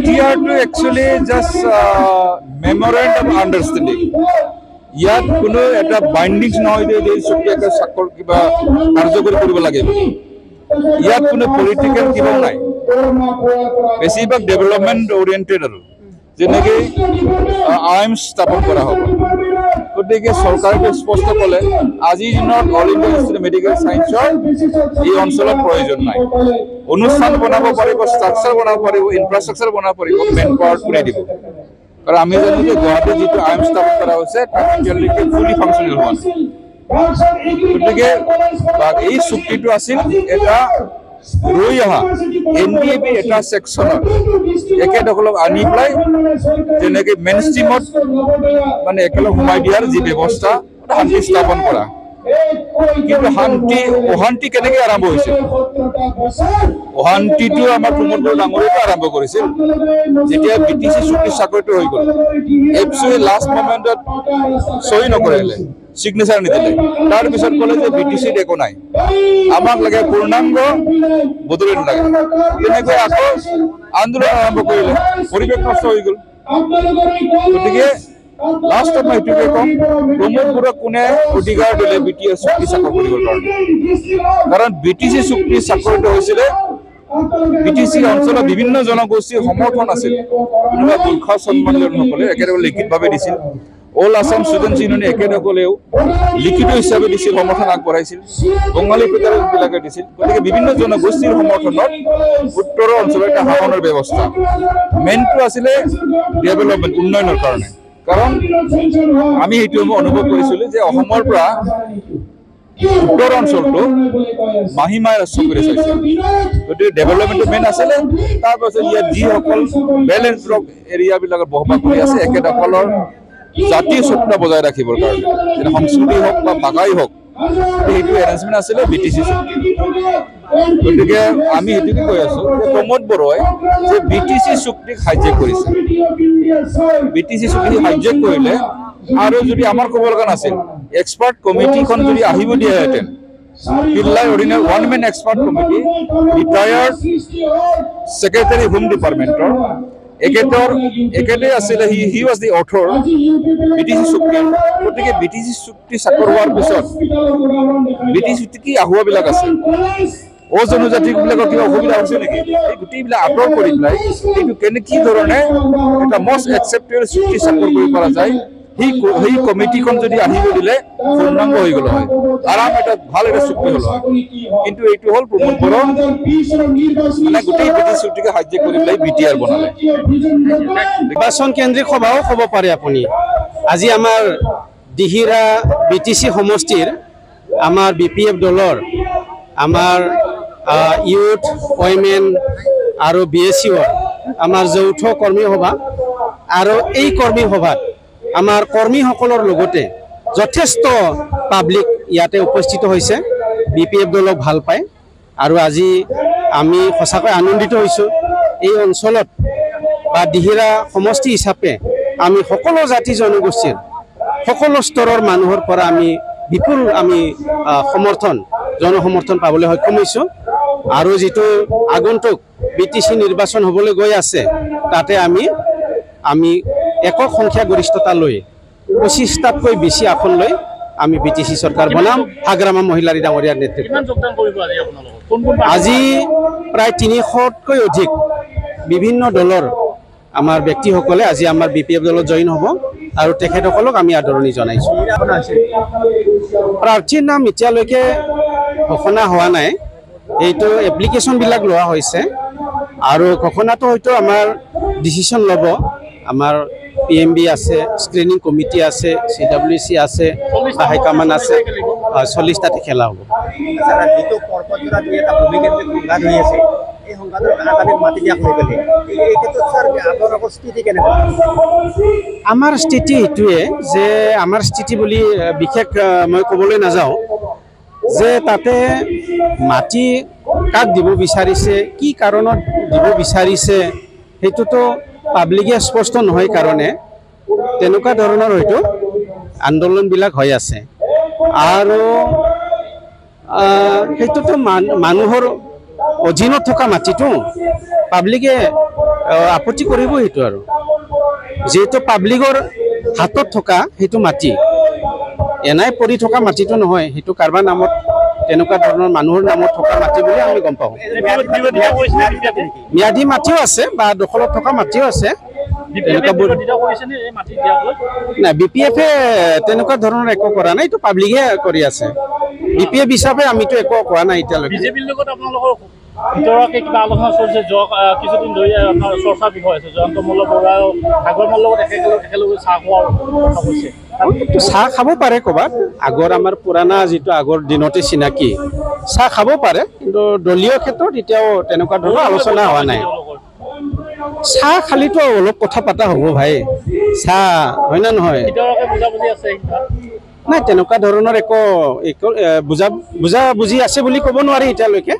TR to actually just memorandum of understanding. ইয়াত কোনো এটা বাইন্ডিংছ নহয় যে চুক্তি একটা স্বাক্ষর কিবা কার্যকরী কৰিব লাগে ইয়াত কোনো পলিটিক্যাল কিবা নাই বেছিভাগ ডেভেলপমেন্ট ওৰিয়েন্টেড আৰু যেনেকৈ আইন স্থাপন কৰা হ'ব গতিকে চৰকাৰে স্পষ্ট ক'লে আজিৰ দিনত অল ইণ্ডিয়া ইনষ্টিটিউট মেডিকেল সায়েন্সৰ এই অঞ্চলত প্ৰয়োজন নাই অনুষ্ঠান বনাব পাৰিব ষ্ট্ৰাকচাৰ বনাব পাৰিব ইনফ্ৰাষ্ট্ৰাকচাৰ বনাব পাৰিব মেন পাৱাৰ পুৰাই দিব কাৰণ আমি জানো যে গুৱাহাটীত যিটো আইন স্থাপন কৰা হৈছে তাত এতিয়ালৈকে ফুলি ফাংচনেল হোৱা নাই গতিকে এই চুক্তিটো আছিল এটা ৰৈ অহা NDAB এটা সেকশনত একেদখলক আনি পেলাই যেনেকৈ মেইন ষ্ট্ৰীমত মানে একেলগ সোমাই দিয়াৰ যি ব্যৱস্থা শান্তি স্থাপন কৰা কিন্তু অশান্তি কেনেকৈ আৰম্ভ হৈছিল অশান্তিটো আমাৰ প্ৰমোদ বড়ো ডাঙৰীয়াই আৰম্ভ কৰিছিল যেতিয়া BTC চুক্তি স্বাক্ষৰিত হৈ গ'ল এফচুৱে লাষ্ট মোমেণ্টত সহি নকৰিলে সিগনেচাৰ নিদিলে তাৰ পিছত ক'লে যে BTCত একো নাই আমাক লাগে পূৰ্ণাংগ বদলি নালাগে তেনেকৈ আকৌ আন্দোলন আৰম্ভ কৰিলে পৰিৱেশ নষ্ট হৈ গ'ল গতিকে লাষ্টত মই এইটোকে কম প্ৰমোদ বড়োক কোনে অধিকাৰ দিলে BTS চুক্তি স্বাক্ষৰ কৰিবৰ কাৰণে কাৰণ BTC চুক্তি স্বাক্ষৰিত হৈছিলে BTC অঞ্চলত বিভিন্ন জনগোষ্ঠীৰ সমৰ্থন আছিল কোনোবা দুৰ্খা সন্মানসকলে একেবাৰে লিখিতভাৱে দিছিল অল আসাম ষ্টুডেণ্টছ ইউনিয়নে একেদখলেও লিখিত হিচাপে দিছিল সমৰ্থন আগবঢ়াইছিল বঙালী পেটাৰবিলাকে দিছিল গতিকে বিভিন্ন জনগোষ্ঠীৰ সমৰ্থনত উত্তৰৰ অঞ্চলৰ এটা শাসনৰ ব্যৱস্থা মেইনটো আছিলে ডেভেলপমেণ্ট উন্নয়নৰ কাৰণে কাৰণ আমি এইটো অনুভৱ কৰিছিলোঁ যে অসমৰ পৰা উত্তৰ অঞ্চলটো মাহিমাই ৰাষ্ট্ৰ কৰি চাইছিল গতিকে ডেভেলপমেণ্টটো মেইন আছিলে তাৰপাছত ইয়াত যিসকল বেলেঞ্চ ব্লক এৰিয়াবিলাকত বসবাস কৰি আছে একেদখলৰ জাতীয় সত্তা বজাই ৰাখিবৰ কাৰণে যেনে সংস্কৃতি হওক বা ভাষাই হওক সেইটো এৰেঞ্জমেণ্ট আছিলে BTC গতিকে আমি সেইটোকে কৈ আছো যে প্ৰমোদ বড়োই যে BTC চুক্তিক হাইজেক কৰিছে BTC চুক্তি হাইজেক কৰিলে আৰু যদি আমাৰ ক'ব লগা নাছিল এক্সপাৰ্ট কমিটিখন যদি আহিব দিয়াহেঁতেন পিল্লাই অৰ্ডিনেল one man expert committee retired secretary home ডিপাৰ্টমেণ্টৰ একেদৰে আছিলে he was the author BTC চুক্তি গতিকে BTC চুক্তি স্বাক্ষৰ হোৱাৰ পিছত BTC চুক্তি কি আহুৱাবিলাক আছে জনজাতিবিলাকৰ কিবা অসুবিধা হৈছে নেকি এই গোটেইবিলাক আঁতৰ কৰি পেলাই এইটো কি ধৰণে এটা মষ্ট একচেপ্টেবল চুক্তি স্বাক্ষৰ কৰিব পৰা যায় সেই কমিটিখন যদি আহিব দিলে পূৰ্ণাংগ হৈ গ'ল হয় আৰাম এটা ভাল এটা চুক্তি হ'ল হয় কিন্তু এইটো হ'ল প্ৰমোদ বড়ো মানে গোটেই BTC চুক্তিকে সাহায্য কৰি পেলাই BTR বনালে নিৰ্বাচন কেন্দ্ৰিক সভাও ক'ব পাৰে আপুনি আজি আমাৰ দিহিৰা BTC সমষ্টিৰ আমাৰ BPF দলৰ আমাৰ ইউথ ওমেন আৰু BSCৰ আমাৰ যৌথ কৰ্মী সভা আৰু এই কৰ্মী সভাত আমাৰ কৰ্মীসকলৰ লগতে যথেষ্ট পাব্লিক ইয়াতে উপস্থিত হৈছে BPF দলক ভাল পায় আৰু আজি আমি সঁচাকৈ আনন্দিত হৈছোঁ এই অঞ্চলত বা দিহিৰা সমষ্টি হিচাপে আমি সকলো জাতি জনগোষ্ঠীৰ সকলো স্তৰৰ মানুহৰ পৰা আমি বিপুল জনসমৰ্থন পাবলৈ সক্ষম হৈছোঁ আৰু যিটো আগন্তুক BTC নিৰ্বাচন হ'বলৈ গৈ আছে তাতে আমি একক সংখ্যা গৰিষ্ঠতা লৈ 25টাতকৈ বেছি আসন লৈ আমি BTC চৰকাৰ বনাম হাগ্ৰামা মহিলাৰী ডাঙৰীয়াৰ নেতৃত্বত আজি প্ৰায় 300তকৈ অধিক বিভিন্ন দলৰ আমাৰ ব্যক্তিসকলে আজি আমাৰ BPF দলত জইন হ'ব আৰু তেখেতসকলক আমি আদৰণি জনাইছোঁ প্ৰাৰ্থীৰ নাম এতিয়ালৈকে ঘোষণা হোৱা নাই এইটো এপ্লিকেশ্যনবিলাক লোৱা হৈছে আৰু ঘোষণাটো হয়তো আমাৰ ডিচিশ্যন ল'ব আমাৰ PMB আছে স্ক্ৰিনিং কমিটি আছে CWC আছে হাইকমান আছে 40টাতে খেলা হ'ব যিটো পৰ্বতজোৰা দুই এটা ভূমিকেন্দ্ৰিক সংঘাত হৈ আছে এই সংঘাতৰ আগামী মাটি দিয়া হৈ গ'লে এই ক্ষেত্ৰত স্যাৰ আপোনালোকৰ স্থিতি কেনেকুৱা আমাৰ স্থিতি এইটোৱে যে আমাৰ স্থিতি বুলি বিশেষ মই ক'বলৈ নাযাওঁ যে তাতে মাটি কাক দিব বিচাৰিছে কি কাৰণত দিব বিচাৰিছে সেইটোতো পাব্লিকে স্পষ্ট নহয় কাৰণে তেনেকুৱা ধৰণৰ হয়তো আন্দোলনবিলাক হৈ আছে আৰু সেইটোতো মানুহৰ অধীনত থকা মাটিটো পাব্লিকে আপত্তি কৰিব সেইটো আৰু যেহেতু পাব্লিকৰ হাতত থকা সেইটো মাটি এনাই পৰি থকা মাটিটো নহয় সেইটো কাৰোবাৰ নামত তেনেকুৱা ধৰণৰ মানুহৰ নামত থকা মাটি বুলি আমি গম পাওঁ ম্যাদী মাটিও আছে বা দখলত থকা মাটিও আছে নাই BPF-এ তেনেকুৱা ধৰণৰ একো কৰা নাই এইটো পাব্লিকে কৰি আছে BPF হিচাপে আমিতো একো কোৱা নাই এতিয়ালৈকে বিজেপিৰ লগত আপোনালোকৰ ভিতৰতে কিবা আলোচনা চলিছে কিছুদিন ধৰি আপোনাৰ চৰ্চা বিষয় আছে জয়ন্ত মল্ল বৰুৱা আগৰ মল্লৰ লগত একেলগে চাহ খোৱাৰ কথা কৈছে চাহ খাব পাৰে ক'ৰবাত আগৰ আমাৰ পুৰণা যিটো আগৰ দিনতে চিনাকি চাহ খাব পাৰে কিন্তু দলীয় ক্ষেত্ৰত এতিয়াও তেনেকুৱা ধৰণৰ আলোচনা হোৱা নাই চাহ খালিতো অলপ কথা পতা হ'ব ভাই চাহ হয় না নহয় নাই তেনেকুৱা ধৰণৰ একো বুজা বুজি আছে বুলি ক'ব নোৱাৰি এতিয়ালৈকে